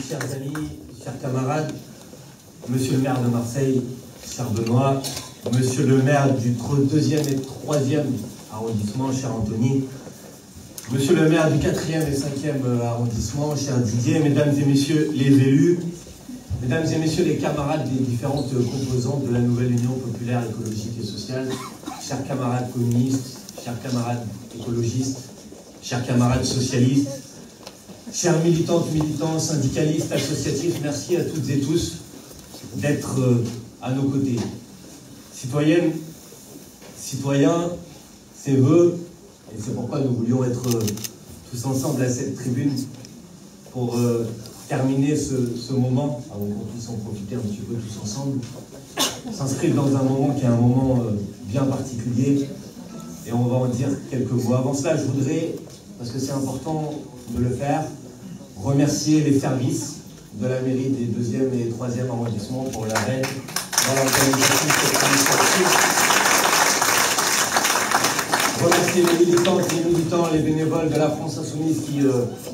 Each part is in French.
chers amis, chers camarades, monsieur le maire de Marseille, cher Benoît, monsieur le maire du 2e et 3e arrondissement, cher Anthony, monsieur le maire du 4e et 5e arrondissement, cher Didier, mesdames et messieurs les élus, mesdames et messieurs les camarades des différentes composantes de la nouvelle Union populaire écologique et sociale, chers camarades communistes, chers camarades écologistes, chers camarades socialistes, chers militantes, militants, syndicalistes, associatifs, merci à toutes et tous d'être à nos côtés. Citoyennes, citoyens, ces vœux, et c'est pourquoi nous voulions être tous ensemble à cette tribune pour terminer ce moment, avant qu'on puisse en profiter un petit peu tous ensemble, s'inscrivent dans un moment qui est un moment bien particulier, et on va en dire quelques mots. Avant cela, je voudrais, parce que c'est important de le faire, remercier les services de la mairie des 2e et 3e arrondissements pour leur aide dans l'organisation de cette initiative. Remercier les militantes, les militants, les bénévoles de la France Insoumise qui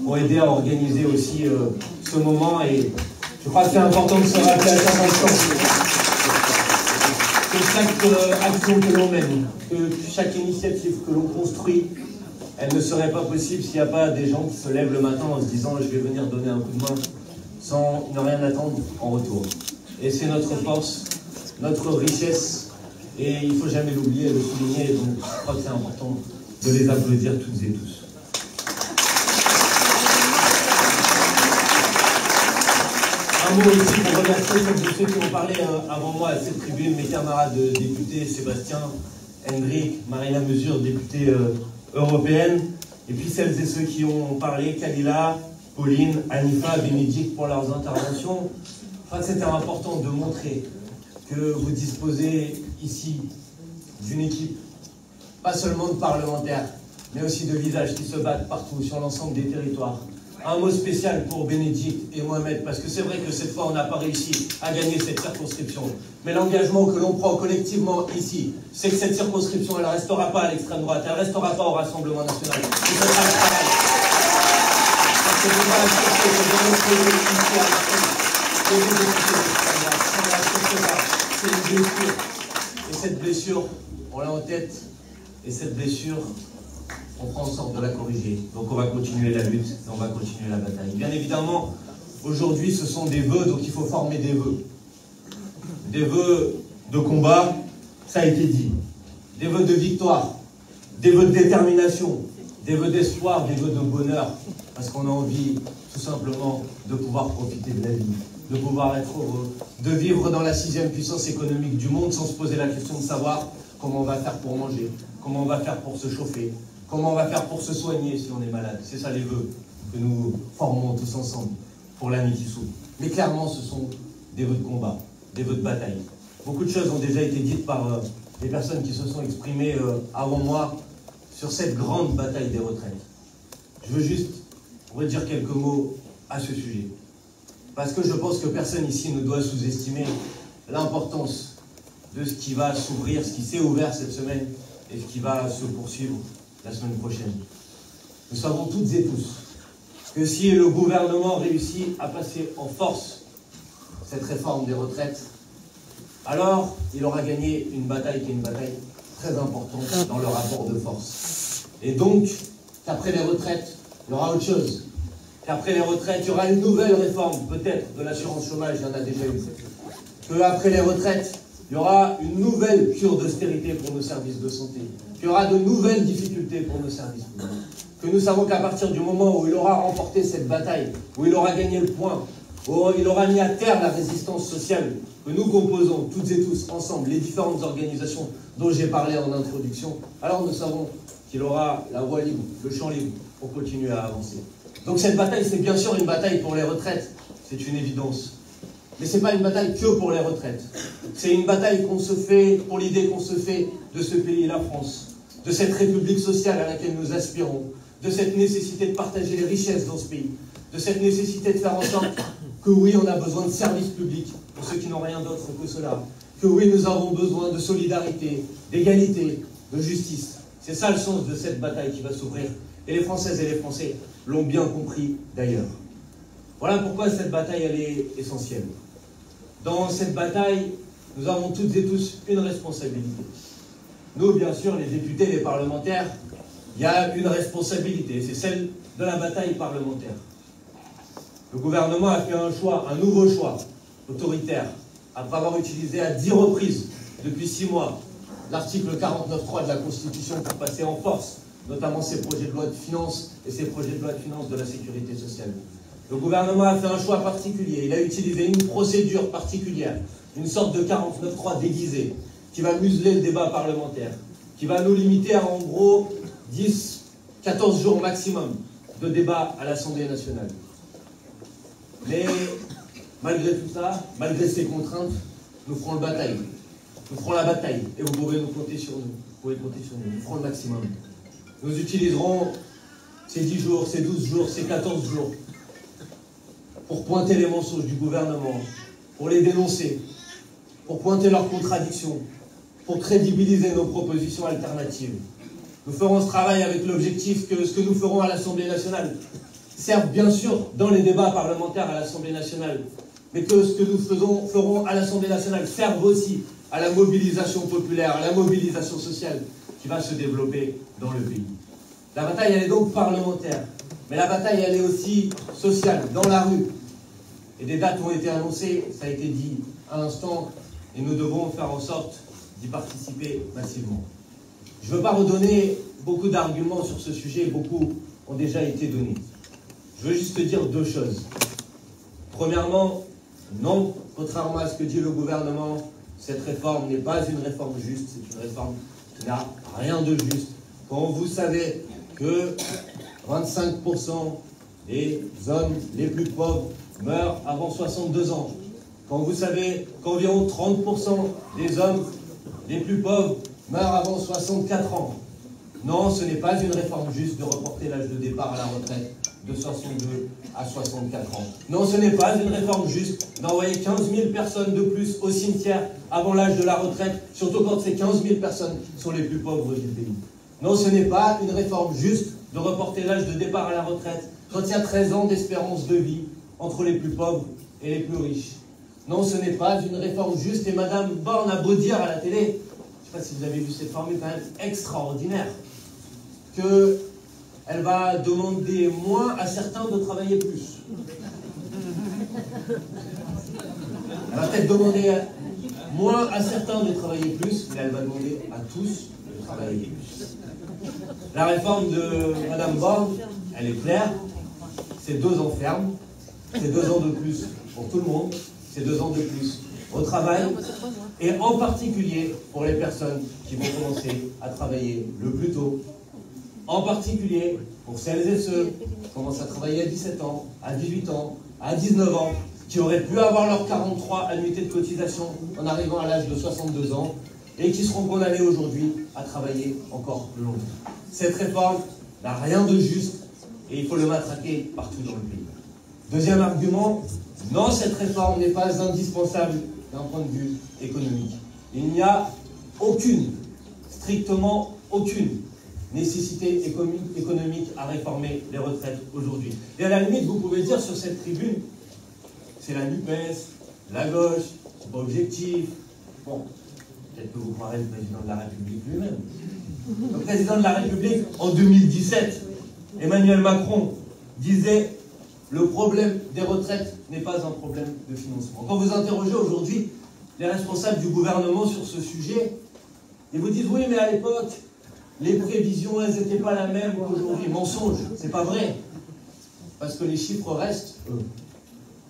ont aidé à organiser aussi ce moment. Et je crois que c'est important de se rappeler à chaque instant que chaque action que l'on mène, que chaque initiative que l'on construit, elle ne serait pas possible s'il n'y a pas des gens qui se lèvent le matin en se disant « je vais venir donner un coup de main » sans ne rien attendre en retour. Et c'est notre force, notre richesse, et il ne faut jamais l'oublier et le souligner, donc je crois que c'est important de les applaudir toutes et tous. Un mot aussi pour remercier celles et ceux qui ont parlé avant moi à cette tribune, mes camarades députés, Sébastien, Hendrik, Marina Mesure, députée européenne, et puis celles et ceux qui ont parlé, Kalila, Pauline, Anifa, Bénédicte pour leurs interventions. Je crois que c'était important de montrer que vous disposez ici d'une équipe, pas seulement de parlementaires, mais aussi de visages qui se battent partout sur l'ensemble des territoires. Un mot spécial pour Bénédicte et Mohamed, parce que c'est vrai que cette fois on n'a pas réussi à gagner cette circonscription. Mais l'engagement que l'on prend collectivement ici, c'est que cette circonscription, elle ne restera pas à l'extrême droite, elle ne restera pas au Rassemblement national. C'est une blessure. Et cette blessure, on l'a en tête. Et cette blessure, on prend en sorte de la corriger. Donc on va continuer la lutte et on va continuer la bataille. Bien évidemment, aujourd'hui, ce sont des vœux, donc il faut former des vœux. Des vœux de combat, ça a été dit. Des vœux de victoire, des vœux de détermination, des vœux d'espoir, des vœux de bonheur. Parce qu'on a envie, tout simplement, de pouvoir profiter de la vie, de pouvoir être heureux, de vivre dans la 6e puissance économique du monde sans se poser la question de savoir comment on va faire pour manger, comment on va faire pour se chauffer, comment on va faire pour se soigner si on est malade. C'est ça les vœux que nous formons tous ensemble pour l'année qui s'ouvre. Mais clairement, ce sont des vœux de combat, des vœux de bataille. Beaucoup de choses ont déjà été dites par les personnes qui se sont exprimées avant moi sur cette grande bataille des retraites. Je veux juste redire quelques mots à ce sujet. Parce que je pense que personne ici ne doit sous-estimer l'importance de ce qui va s'ouvrir, ce qui s'est ouvert cette semaine et ce qui va se poursuivre la semaine prochaine. Nous savons toutes et tous que si le gouvernement réussit à passer en force cette réforme des retraites, alors il aura gagné une bataille qui est une bataille très importante dans le rapport de force. Et donc, qu'après les retraites, il y aura autre chose. Qu'après les retraites, il y aura une nouvelle réforme, peut-être, de l'assurance chômage, il y en a déjà eu. Qu'après les retraites, il y aura une nouvelle cure d'austérité pour nos services de santé. Qu'il y aura de nouvelles difficultés pour nos services publics. Que nous savons qu'à partir du moment où il aura remporté cette bataille, où il aura gagné le point, où il aura mis à terre la résistance sociale que nous composons toutes et tous ensemble, les différentes organisations dont j'ai parlé en introduction, alors nous savons qu'il aura la voie libre, le champ libre pour continuer à avancer. Donc cette bataille, c'est bien sûr une bataille pour les retraites, c'est une évidence. Mais ce n'est pas une bataille que pour les retraites. C'est une bataille qu'on se fait, pour l'idée qu'on se fait de ce pays, la France, de cette république sociale à laquelle nous aspirons, de cette nécessité de partager les richesses dans ce pays, de cette nécessité de faire en sorte que oui, on a besoin de services publics, pour ceux qui n'ont rien d'autre que cela, que oui, nous avons besoin de solidarité, d'égalité, de justice. C'est ça le sens de cette bataille qui va s'ouvrir. Et les Françaises et les Français l'ont bien compris d'ailleurs. Voilà pourquoi cette bataille, elle est essentielle. Dans cette bataille, nous avons toutes et tous une responsabilité. Nous, bien sûr, les députés, les parlementaires, il y a une responsabilité, c'est celle de la bataille parlementaire. Le gouvernement a fait un choix, un nouveau choix, autoritaire, après avoir utilisé à 10 reprises, depuis 6 mois, l'article 49.3 de la Constitution pour passer en force, notamment ses projets de loi de finances et ses projets de loi de finances de la sécurité sociale. Le gouvernement a fait un choix particulier, il a utilisé une procédure particulière, une sorte de 49.3 déguisé, qui va museler le débat parlementaire, qui va nous limiter à en gros 10, 14 jours maximum de débat à l'Assemblée nationale. Mais malgré tout ça, malgré ces contraintes, nous ferons la bataille. Nous ferons la bataille et vous pouvez nous compter sur nous. Vous pouvez compter sur nous. Nous ferons le maximum. Nous utiliserons ces 10 jours, ces 12 jours, ces 14 jours pour pointer les mensonges du gouvernement, pour les dénoncer, pour pointer leurs contradictions, pour crédibiliser nos propositions alternatives. Nous ferons ce travail avec l'objectif que ce que nous ferons à l'Assemblée nationale serve bien sûr dans les débats parlementaires à l'Assemblée nationale, mais que ce que nous ferons à l'Assemblée nationale serve aussi à la mobilisation populaire, à la mobilisation sociale qui va se développer dans le pays. La bataille, elle est donc parlementaire, mais la bataille, elle est aussi sociale, dans la rue. Et des dates ont été annoncées, ça a été dit à l'instant, et nous devons faire en sorte d'y participer massivement. Je ne veux pas redonner beaucoup d'arguments sur ce sujet, beaucoup ont déjà été donnés. Je veux juste dire deux choses. Premièrement, non, contrairement à ce que dit le gouvernement, cette réforme n'est pas une réforme juste, c'est une réforme qui n'a rien de juste. Quand vous savez que 25% des hommes les plus pauvres meurent avant 62 ans, quand vous savez qu'environ 30% des hommes les plus pauvres meurent avant 64 ans, non, ce n'est pas une réforme juste de reporter l'âge de départ à la retraite de 62 à 64 ans. Non, ce n'est pas une réforme juste d'envoyer 15 000 personnes de plus au cimetière avant l'âge de la retraite, surtout quand ces 15 000 personnes sont les plus pauvres du pays. Non, ce n'est pas une réforme juste de reporter l'âge de départ à la retraite quand il y a 13 ans d'espérance de vie entre les plus pauvres et les plus riches. Non, ce n'est pas une réforme juste, et Madame Borne a beau dire à la télé, je ne sais pas si vous avez vu cette formule quand même extraordinaire, qu'elle va demander moins à certains de travailler plus. Elle va peut-être demander moins à certains de travailler plus, mais elle va demander à tous de travailler plus. La réforme de Madame Borne, elle est claire, c'est 2 ans ferme, c'est 2 ans de plus pour tout le monde, c'est 2 ans de plus au travail, et en particulier pour les personnes qui vont commencer à travailler le plus tôt, en particulier pour celles et ceux qui commencent à travailler à 17 ans, à 18 ans, à 19 ans, qui auraient pu avoir leurs 43 annuités de cotisation en arrivant à l'âge de 62 ans, et qui seront condamnés aujourd'hui à travailler encore plus longtemps. Cette réforme n'a rien de juste, et il faut le matraquer partout dans le pays. Deuxième argument, non, cette réforme n'est pas indispensable d'un point de vue économique. Il n'y a aucune, strictement aucune, nécessité économique à réformer les retraites aujourd'hui. Et à la limite, vous pouvez dire sur cette tribune, c'est la NUPES, la gauche, c'est pas objectif. Bon, peut-être que vous croirez le président de la République lui-même. Le président de la République, en 2017, Emmanuel Macron disait « Le problème des retraites n'est pas un problème de financement ». Quand vous interrogez aujourd'hui les responsables du gouvernement sur ce sujet, ils vous disent « Oui, mais à l'époque, les prévisions, elles n'étaient pas la même qu'aujourd'hui. » Mensonge, c'est pas vrai. Parce que les chiffres restent, eux.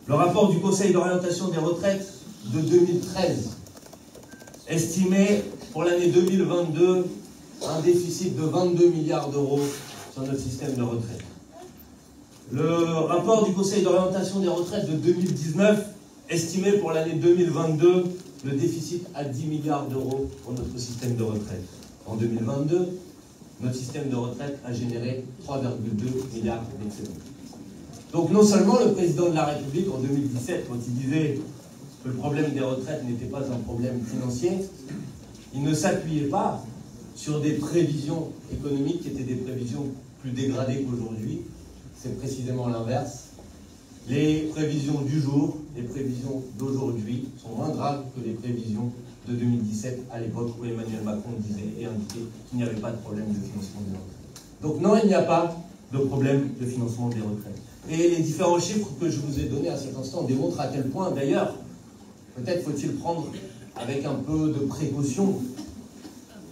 Le rapport du Conseil d'orientation des retraites de 2013 estimait pour l'année 2022 un déficit de 22 milliards d'euros sur notre système de retraite. Le rapport du Conseil d'orientation des retraites de 2019 estimait pour l'année 2022 le déficit à 10 milliards d'euros pour notre système de retraite. En 2022, notre système de retraite a généré 3,2 milliards d'excédents. Donc non seulement le président de la République en 2017, quand il disait que le problème des retraites n'était pas un problème financier, il ne s'appuyait pas sur des prévisions économiques qui étaient des prévisions plus dégradées qu'aujourd'hui. C'est précisément l'inverse. Les prévisions du jour, les prévisions d'aujourd'hui sont moins graves que les prévisions de 2017, à l'époque où Emmanuel Macron disait et indiquait qu'il n'y avait pas de problème de financement des retraites. Donc non, il n'y a pas de problème de financement des retraites. Et les différents chiffres que je vous ai donnés à cet instant démontrent à quel point, d'ailleurs, peut-être faut-il prendre avec un peu de précaution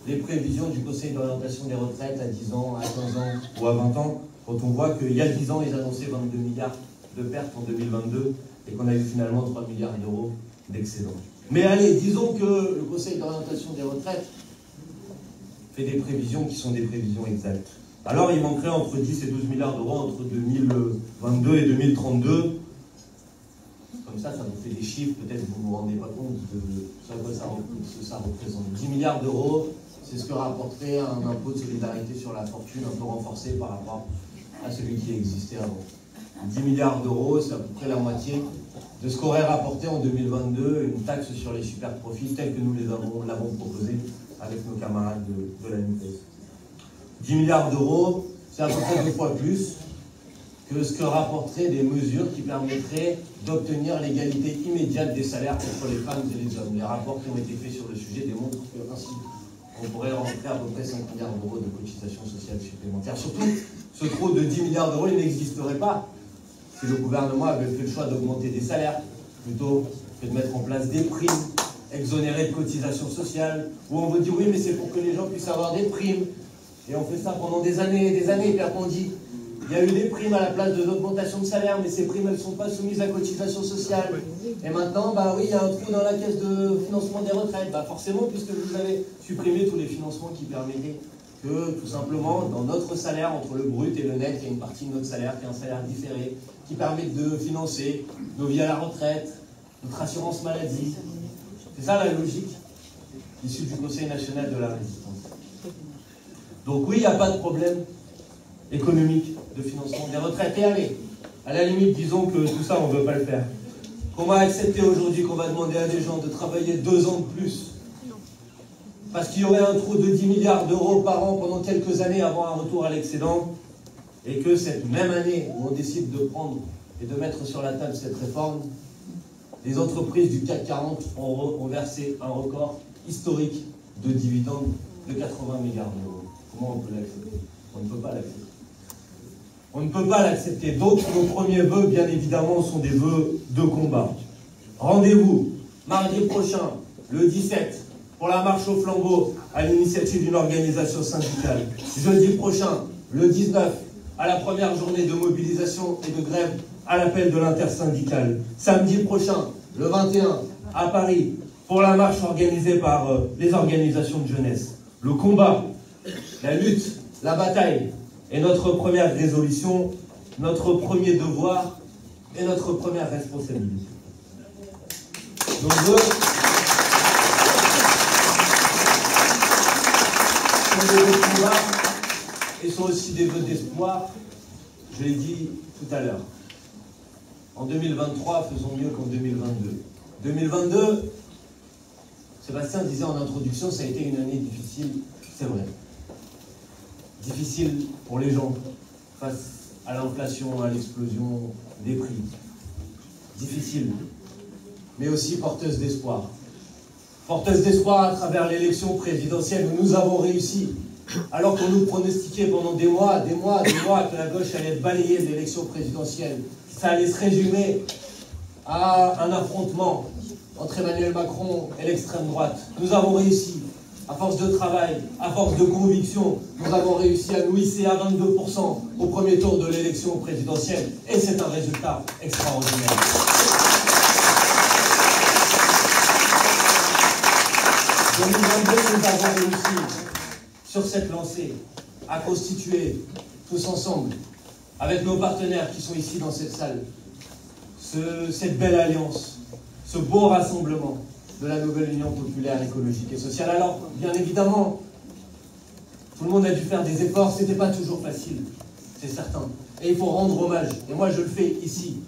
les prévisions du Conseil d'orientation des retraites à 10 ans, à 15 ans ou à 20 ans, quand on voit qu'il y a 10 ans, ils annonçaient 22 milliards de pertes en 2022 et qu'on a eu finalement 3 milliards d'euros d'excédent. Mais allez, disons que le Conseil d'orientation des retraites fait des prévisions qui sont des prévisions exactes. Alors il manquerait entre 10 et 12 milliards d'euros entre 2022 et 2032. Comme ça vous fait des chiffres, peut-être que vous ne vous rendez pas compte de ce que ça représente. 10 milliards d'euros, c'est ce que rapporterait un impôt de solidarité sur la fortune un peu renforcé par rapport à celui qui existait avant. 10 milliards d'euros, c'est à peu près la moitié de ce qu'aurait rapporté en 2022 une taxe sur les super profits telle que nous l'avons proposé avec nos camarades de la NUPES. 10 milliards d'euros, c'est à peu près 2 fois plus que ce que rapporteraient des mesures qui permettraient d'obtenir l'égalité immédiate des salaires entre les femmes et les hommes. Les rapports qui ont été faits sur le sujet démontrent que ainsi on pourrait rentrer à peu près 5 milliards d'euros de cotisations sociales supplémentaires. Surtout, ce trou de 10 milliards d'euros, il n'existerait pas si le gouvernement avait fait le choix d'augmenter des salaires plutôt que de mettre en place des primes exonérées de cotisations sociales, où on vous dit oui mais c'est pour que les gens puissent avoir des primes, et on fait ça pendant des années et puis après on dit il y a eu des primes à la place de l'augmentation de salaire, mais ces primes elles ne sont pas soumises à cotisations sociales, et maintenant bah oui il y a un trou dans la caisse de financement des retraites, bah forcément puisque vous avez supprimé tous les financements qui permettaient que tout simplement dans notre salaire, entre le brut et le net, il y a une partie de notre salaire qui est un salaire différé, qui permet de financer nos vies à la retraite, notre assurance maladie. C'est ça la logique issue du Conseil national de la résistance. Donc oui, il n'y a pas de problème économique de financement des retraites. Et allez, à la limite, disons que tout ça, on ne veut pas le faire. Qu'on va accepter aujourd'hui qu'on va demander à des gens de travailler 2 ans de plus parce qu'il y aurait un trou de 10 milliards d'euros par an pendant quelques années avant un retour à l'excédent, et que cette même année où on décide de prendre et de mettre sur la table cette réforme, les entreprises du CAC 40 ont versé un record historique de dividendes de 80 milliards d'euros. Comment on peut l'accepter? On ne peut pas l'accepter. On ne peut pas l'accepter. Donc nos premiers vœux, bien évidemment, sont des vœux de combat. Rendez-vous mardi prochain, le 17, pour la marche au flambeau à l'initiative d'une organisation syndicale. Jeudi prochain, le 19, à la première journée de mobilisation et de grève à l'appel de l'intersyndicale. Samedi prochain, le 21, à Paris, pour la marche organisée par les organisations de jeunesse. Le combat, la lutte, la bataille est notre première résolution, notre premier devoir et notre première responsabilité. Nos vœux sont des vœux de combat et sont aussi des vœux d'espoir, je l'ai dit tout à l'heure. En 2023, faisons mieux qu'en 2022. 2022, Sébastien disait en introduction, ça a été une année difficile, c'est vrai. Difficile pour les gens face à l'inflation, à l'explosion des prix. Difficile, mais aussi porteuse d'espoir. Porteuse d'espoir à travers l'élection présidentielle où nous avons réussi, alors qu'on nous pronostiquait pendant des mois que la gauche allait être balayée de l'élection présidentielle. Ça allait se résumer à un affrontement entre Emmanuel Macron et l'extrême droite. Nous avons réussi, à force de travail, à force de conviction, nous avons réussi à nous hisser à 22% au premier tour de l'élection présidentielle. Et c'est un résultat extraordinaire. En 2022, nous avons réussi, sur cette lancée, à constituer, tous ensemble, avec nos partenaires qui sont ici dans cette salle, cette belle alliance, ce beau rassemblement de la nouvelle Union populaire, écologique et sociale. Alors, bien évidemment, tout le monde a dû faire des efforts, c'était pas toujours facile, c'est certain. Et il faut rendre hommage, et moi je le fais ici,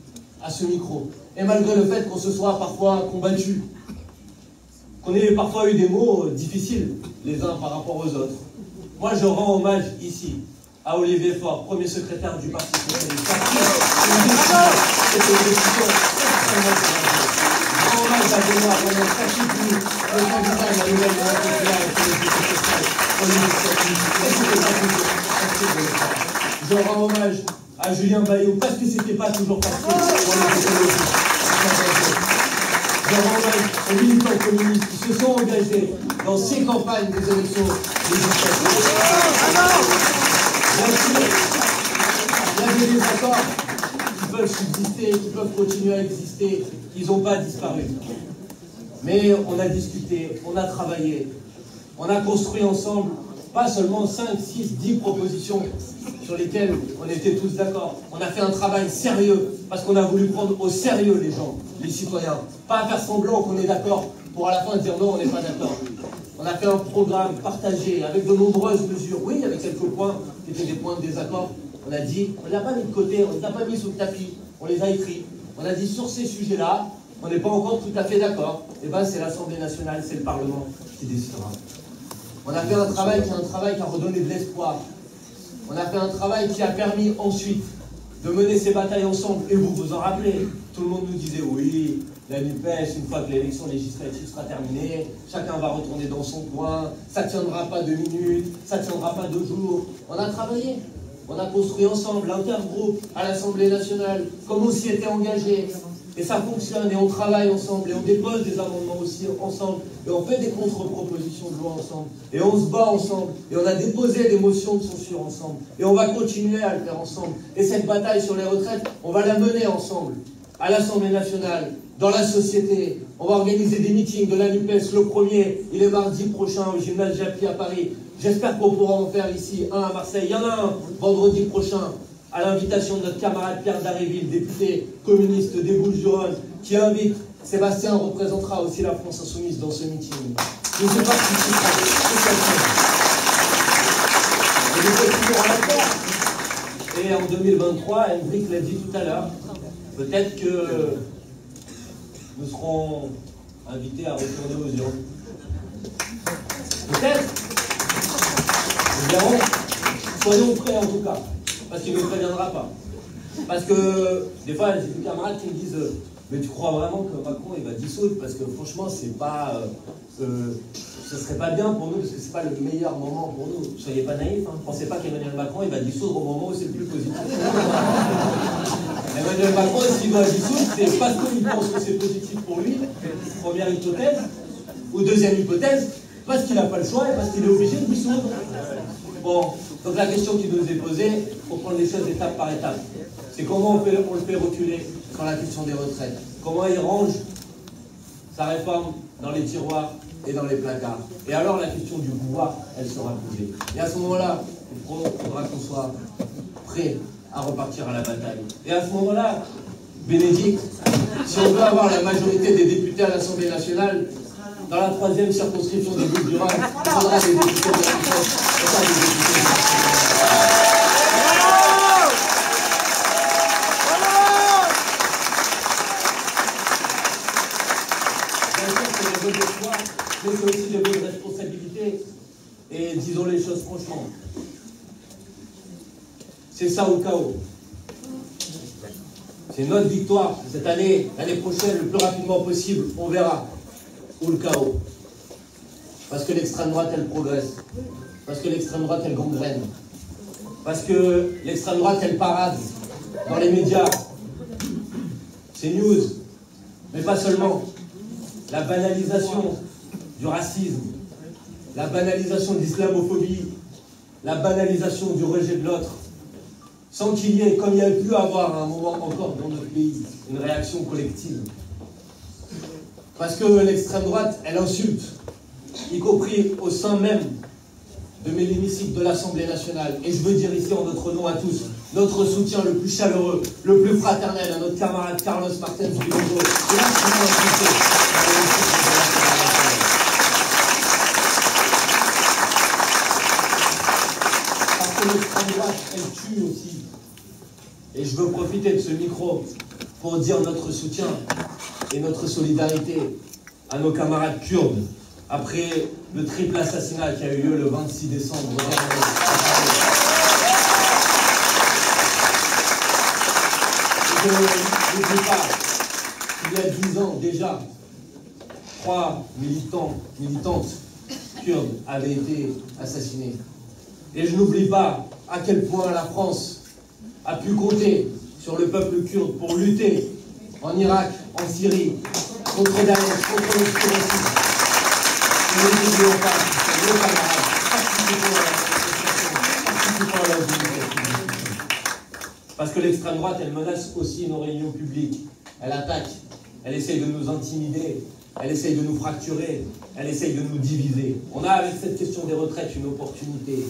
à ce micro. Et malgré le fait qu'on se soit parfois combattu, qu'on ait parfois eu des mots difficiles les uns par rapport aux autres, moi je rends hommage ici à Olivier Faure, premier secrétaire du Parti Socialiste. C'était une décision extrêmement courageuse. Grand hommage à Benoît Romain Kachibou, le candidat de la nouvelle droite populaire et politique sociale pour l'initiative. Je rends hommage à Julien Bayou, parce que c'était pas toujours facile pour les écologistes. Je rends hommage aux militants communistes qui se sont engagés dans ces campagnes des élections législatives. Bien sûr, il y a des désaccords qui peuvent subsister, qui peuvent continuer à exister, ils n'ont pas disparu. Mais on a discuté, on a travaillé, on a construit ensemble, pas seulement 5, 6, 10 propositions sur lesquelles on était tous d'accord. On a fait un travail sérieux, parce qu'on a voulu prendre au sérieux les gens, les citoyens. Pas faire semblant qu'on est d'accord, pour à la fin dire non, on n'est pas d'accord. On a fait un programme partagé, avec de nombreuses mesures. Oui, il y avait quelques points qui étaient des points de désaccord. On a dit, on ne l'a pas mis de côté, on ne les a pas mis sous le tapis, on les a écrits. On a dit, sur ces sujets-là, on n'est pas encore tout à fait d'accord. Et bien, c'est l'Assemblée nationale, c'est le Parlement qui décidera. On a fait un travail qui a redonné de l'espoir. On a fait un travail qui a permis ensuite de mener ces batailles ensemble. Et vous vous en rappelez, tout le monde nous disait oui, la NUPES, une fois que l'élection législative sera terminée, chacun va retourner dans son coin, ça ne tiendra pas 2 minutes, ça ne tiendra pas 2 jours. On a travaillé, on a construit ensemble l'intergroupe à l'Assemblée nationale, comme on s'y était engagé. Et ça fonctionne, et on travaille ensemble, et on dépose des amendements aussi ensemble, et on fait des contre-propositions de loi ensemble, et on se bat ensemble, et on a déposé des motions de censure ensemble, et on va continuer à le faire ensemble. Et cette bataille sur les retraites, on va la mener ensemble, à l'Assemblée nationale, dans la société. On va organiser des meetings de la NUPES. Le premier, il est mardi prochain au gymnase Japy à Paris. J'espère qu'on pourra en faire ici un à Marseille. Il y en a un vendredi prochain, à l'invitation de notre camarade Pierre Daréville, député communiste des Bouches-du-Rhône, qui invite, Sébastien représentera aussi la France Insoumise dans ce meeting. Nous y participerons. Et nous continuerons à le faire. Et en 2023, Hendrik l'a dit tout à l'heure, peut-être que nous serons invités à retourner aux urnes. Peut-être. Nous verrons. Soyons prêts en tout cas. Parce qu'il ne me préviendra pas. Parce que des fois, j'ai des camarades qui me disent mais tu crois vraiment que Macron il va dissoudre? Parce que franchement, c'est pas, ce serait pas bien pour nous, parce que c'est pas le meilleur moment pour nous. Soyez pas naïfs, hein. Pensez pas qu'Emmanuel Macron il va dissoudre au moment où c'est le plus positif. Emmanuel Macron, s'il doit dissoudre, c'est parce qu'il pense que c'est positif pour lui, première hypothèse, ou deuxième hypothèse, parce qu'il n'a pas le choix et parce qu'il est obligé de dissoudre. Bon, donc la question qui nous est posée, il faut prendre les choses étape par étape. C'est comment on le fait reculer sur la question des retraites. Comment il range sa réforme dans les tiroirs et dans les placards. Et alors la question du pouvoir, elle sera posée. Et à ce moment-là, il faudra qu'on soit prêt à repartir à la bataille. Et à ce moment-là, Bénédicte, si on veut avoir la majorité des députés à l'Assemblée nationale, dans la 3e circonscription des Bouches-du-Rhône, il faudra des députés de la France et pas des députés de la mais c'est aussi des bonnes responsabilités. Et disons les choses franchement. C'est ça ou le chaos. C'est notre victoire cette année, l'année prochaine, le plus rapidement possible, on verra. Ou le chaos. Parce que l'extrême droite, elle progresse. Parce que l'extrême droite, elle gangrène. Parce que l'extrême droite, elle parade dans les médias. C'est news. Mais pas seulement. La banalisation du racisme, la banalisation de l'islamophobie, la banalisation du rejet de l'autre, sans qu'il y ait, comme il y a pu avoir à un moment encore dans notre pays, une réaction collective. Parce que l'extrême droite, elle insulte, y compris au sein même de l'hémicycle de l'Assemblée nationale. Et je veux dire ici en notre nom à tous, notre soutien le plus chaleureux, le plus fraternel à notre camarade Carlos Martens Bilongo. Parce que l'extrême droite, elle tue aussi. Et je veux profiter de ce micro pour dire notre soutien et notre solidarité à nos camarades kurdes après le triple assassinat qui a eu lieu le 26 décembre. n'oublie pas qu'il y a 10 ans déjà, 3 militantes kurdes avaient été assassinés. Et je n'oublie pas à quel point la France a pu compter sur le peuple kurde pour lutter en Irak, en Syrie, contre Daesh, contre l'obscurantisme. Ne n'oublions pas, nos camarades, participant à la vie. Parce que l'extrême droite, elle menace aussi nos réunions publiques. Elle attaque, elle essaye de nous intimider, elle essaye de nous fracturer, elle essaye de nous diviser. On a avec cette question des retraites une opportunité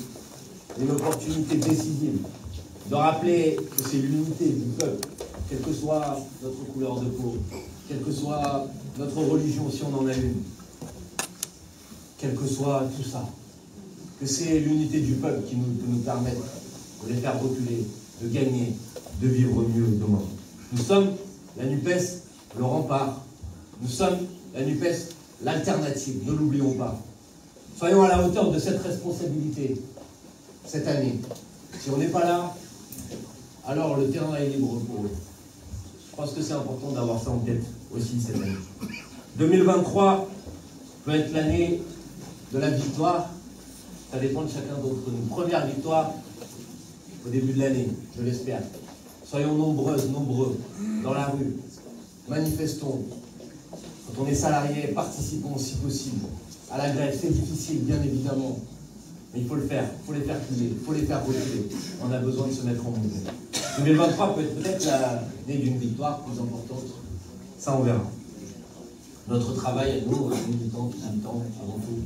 décisive de rappeler que c'est l'unité du peuple, quelle que soit notre couleur de peau, quelle que soit notre religion si on en a une, quel que soit tout ça, que c'est l'unité du peuple qui peut nous permettre de les faire reculer, de gagner, de vivre mieux demain. Nous sommes la NUPES, le rempart. Nous sommes la NUPES, l'alternative, ne l'oublions pas. Soyons à la hauteur de cette responsabilité cette année. Si on n'est pas là, alors le terrain est libre pour eux. Je pense que c'est important d'avoir ça en tête aussi cette année. 2023 peut être l'année de la victoire. Ça dépend de chacun d'entre nous. Première victoire au début de l'année, je l'espère. Soyons nombreuses, nombreux dans la rue. Manifestons. Quand on est salarié, participons si possible à la grève. C'est difficile, bien évidemment. Mais il faut le faire, il faut les faire plier, il faut les faire reculer. On a besoin de se mettre en mouvement. 2023 peut être peut-être l'année d'une victoire plus importante. Ça, on verra. Notre travail, à nous, militants, avant tout,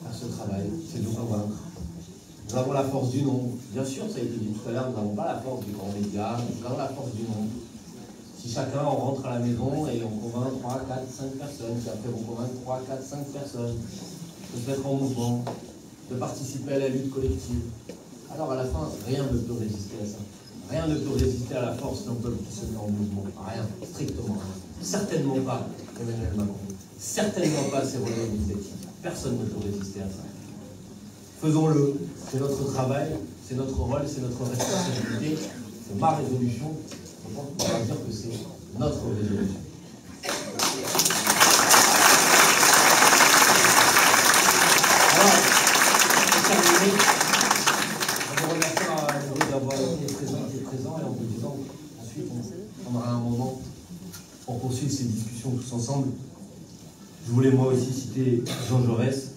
faire ce travail, c'est de nous convaincre. Nous avons la force du nombre. Bien sûr, ça a été dit tout à l'heure, nous n'avons pas la force du grand média, nous avons la force du nombre. Si chacun, on rentre à la maison et on convainc 3, 4, 5 personnes, puis après on convainc 3, 4, 5 personnes, de se mettre en mouvement, de participer à la lutte collective, alors à la fin, rien ne peut résister à ça. Rien ne peut résister à la force d'un peuple qui se met en mouvement. Rien, strictement rien. Certainement pas Emmanuel Macron. Certainement pas ses relais initiatives. Personne ne peut résister à ça. Faisons-le. C'est notre travail, c'est notre rôle, c'est notre responsabilité. C'est ma résolution. Je pense qu'on va dire que c'est notre résolution. Alors, pour terminer, je vous remercie d'avoir été présent et en vous disant ensuite on prendra un moment pour poursuivre ces discussions tous ensemble. Je voulais moi aussi citer Jean Jaurès.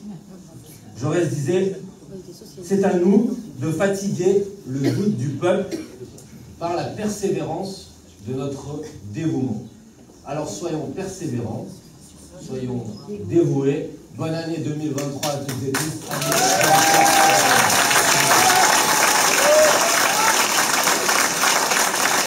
Jaurès disait: c'est à nous de fatiguer le doute du peuple par la persévérance de notre dévouement. Alors soyons persévérants, soyons dévoués. Bonne année 2023 à toutes et tous.